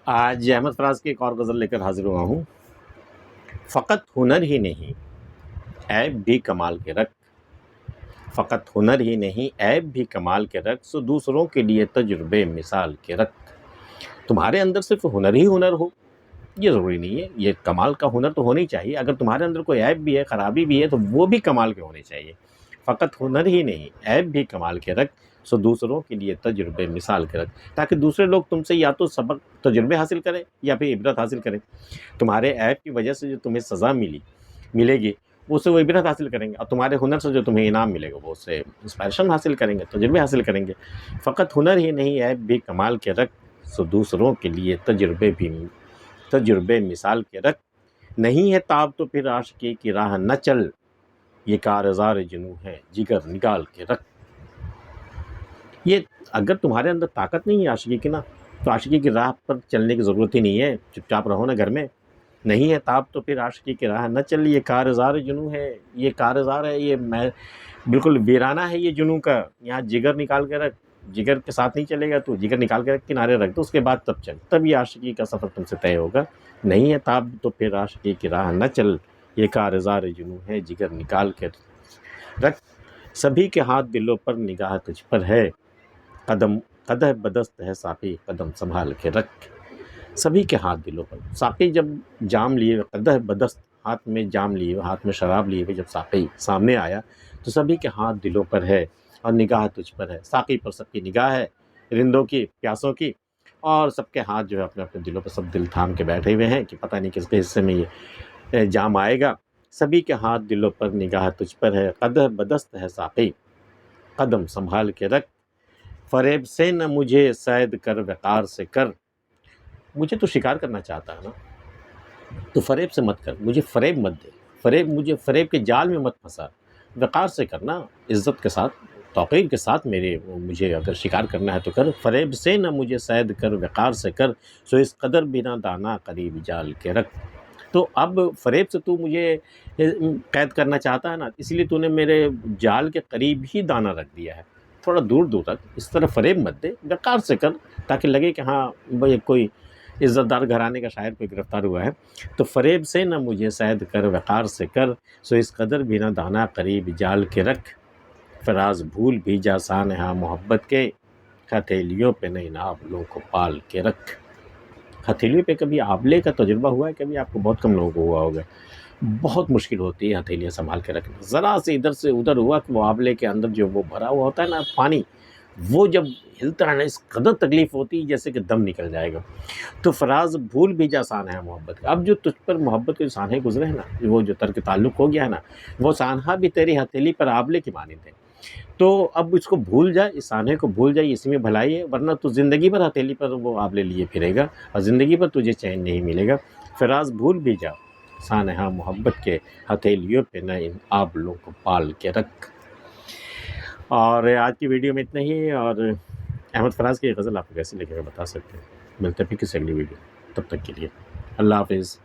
آج احمد فراز کی ایک اور غزل لے کر حاضر ہوا ہوں۔ فقط ہنر ہی نہیں عیب بھی کمال کے رکھ، فقط ہنر ہی نہیں عیب بھی کمال کے رکھ، سو دوسروں کے لیے تجربے مثال کے رکھ۔ تمہارے اندر صرف ہنر ہی ہنر ہو یہ ضروری نہیں ہے، یہ کمال کا ہنر تو ہونا ہی چاہیے۔ اگر تمہارے اندر کوئی عیب بھی ہے، خرابی بھی ہے، تو وہ بھی کمال کے ہونے چاہیے۔ فقط ہنر ہی نہیں عیب بھی کمال کے رکھ، سو دوسروں کے لیے تجربے مثال کے رکھ، تاکہ دوسرے لوگ تم سے یا تو سبق تجربے حاصل کریں یا پھر عبرت حاصل کریں۔ تمہارے عیب کی وجہ سے جو تمہیں سزا ملے گی اس سے وہ عبرت حاصل کریں گے، اور تمہارے ہنر سے جو تمہیں انعام ملے گا وہ اس سے انسپائریشن حاصل کریں گے، تجربے حاصل کریں گے۔ فقط ہنر ہی نہیں عیب بھی کمال کے رکھ، سو دوسروں کے لیے تجربے مثال کے رکھ۔ نہیں ہے تاب تو پھر عاشقی کی راہ نہ چل، یہ کارزار جنوں ہے جگر نکال کے رکھ۔ یہ اگر تمہارے اندر طاقت نہیں ہے عاشقی کی نا، تو عاشقی کی راہ پر چلنے کی ضرورت ہی نہیں ہے، چپ چاپ رہو نا گھر میں۔ نہیں ہے تاب تو پھر عاشقی کی راہ نہ چل، یہ کارزار جنوں ہے، یہ کارزار ہے، یہ بالکل ویرانہ ہے یہ جنوں کا۔ یہاں جگر نکال کے رکھ، جگر کے ساتھ نہیں چلے گا تو جگر نکال کے رکھ، کنارے رکھ دو، اس کے بعد تب چل، تب یہ عاشقی کا سفر تم سے طے ہوگا۔ نہیں ہے تاب تو پھر عاشقی کی راہ نہ چل، یہ کارزار جنوں ہے جگر نکال کے رکھ۔ سبھی کے ہاتھ دلوں پر نگاہ تجھ پر ہے، قدح بدست ہے ساقی قدم سنبھال کے رکھ۔ سبھی کے ہاتھ دلوں پر، ساقی جب جام لیے، قدح بدست ہاتھ میں جام لیے، ہاتھ میں شراب لیے ہوئے جب ساقی سامنے آیا تو سبھی کے ہاتھ دلوں پر ہے اور نگاہ تجھ پر ہے۔ ساقی پر سب کی نگاہ ہے، رندوں کی، پیاسوں کی، اور سب کے ہاتھ جو ہے اپنے اپنے دلوں پر سب دل تھام کے بیٹھے ہوئے ہیں کہ پتہ نہیں کس کے حصے میں یہ جام آئے گا۔ سبھی کے ہاتھ دلوں پر نگاہ تجھ پر ہے، قدح بدست ہے ساقی قدم سنبھال کے رکھ۔ فریب سے نہ مجھے صید کر وقار سے کر، مجھے تو شکار کرنا چاہتا ہے نا تو فریب سے مت کر، مجھے فریب مت دے، مجھے فریب کے جال میں مت پھنسا، وقار سے کرنا، عزت کے ساتھ، توقیر کے ساتھ مجھے اگر شکار کرنا ہے تو کر۔ فریب سے نہ مجھے صید کر وقار سے کر، سو اس قدر بنا دانا قریب جال کے رکھ۔ تو اب فریب سے تو مجھے قید کرنا چاہتا ہے نا، اس لیے تو نے میرے جال کے قریب ہی دانا رکھ دیا ہے، تھوڑا دور دور رکھ، اس طرح فریب مت دے، وقار سے کر، تاکہ لگے کہ ہاں بھائی کوئی عزت دار گھرانے کا شاعر کوئی گرفتار ہوا ہے۔ تو فریب سے نہ مجھے صید کر وقار سے کر، سو اس قدر بھی نہ دانا قریب جال کے رکھ۔ فراز بھول بھی جا سانحہ محبت کے، ہتھیلیوں پہ نہ ان آبلوں کو پال کے رکھ۔ ہتھیلیوں پہ کبھی آبلے کا تجربہ ہوا ہے؟ کبھی آپ کو بہت کم لوگوں کو ہوا ہوگا۔ بہت مشکل ہوتی ہے ہتھیلیاں سنبھال کے رکھنا، ذرا سے ادھر سے ادھر ہوا کہ وہ آبلے کے اندر جو وہ بھرا ہوا ہوتا ہے نا پانی، وہ جب ہلتا ہے نا اس قدر تکلیف ہوتی ہے جیسے کہ دم نکل جائے گا۔ تو فراز بھول بھی جا سانحہ محبت کا، اب جو تجھ پر محبت کے سانحے گزرے ہیں نا، وہ جو ترک تعلق ہو گیا ہے نا، وہ سانحہ بھی تیری ہتھیلی پر آبلے کی مانند ہے۔ تو اب اس کو بھول جائے، اس سانحے کو بھول جائے، اسی میں بھلائی ہے، ورنہ تو زندگی بھر ہتھیلی پر وہ آبلے لیے پھرے گا اور زندگی بھر تجھے چین نہیں ملے گا۔ فراز بھول بھی جا سانحہ محبت کے، ہتھیلیوں پہ نہ ان آبلوں کو پال کے رکھ۔ اور آج کی ویڈیو میں اتنا ہی، اور احمد فراز کی غزل آپ کو کیسی لگے گا بتا سکتے ہیں۔ ملتے ہیں پھر کسی اگلی ویڈیو، تب تک کے لیے اللہ حافظ۔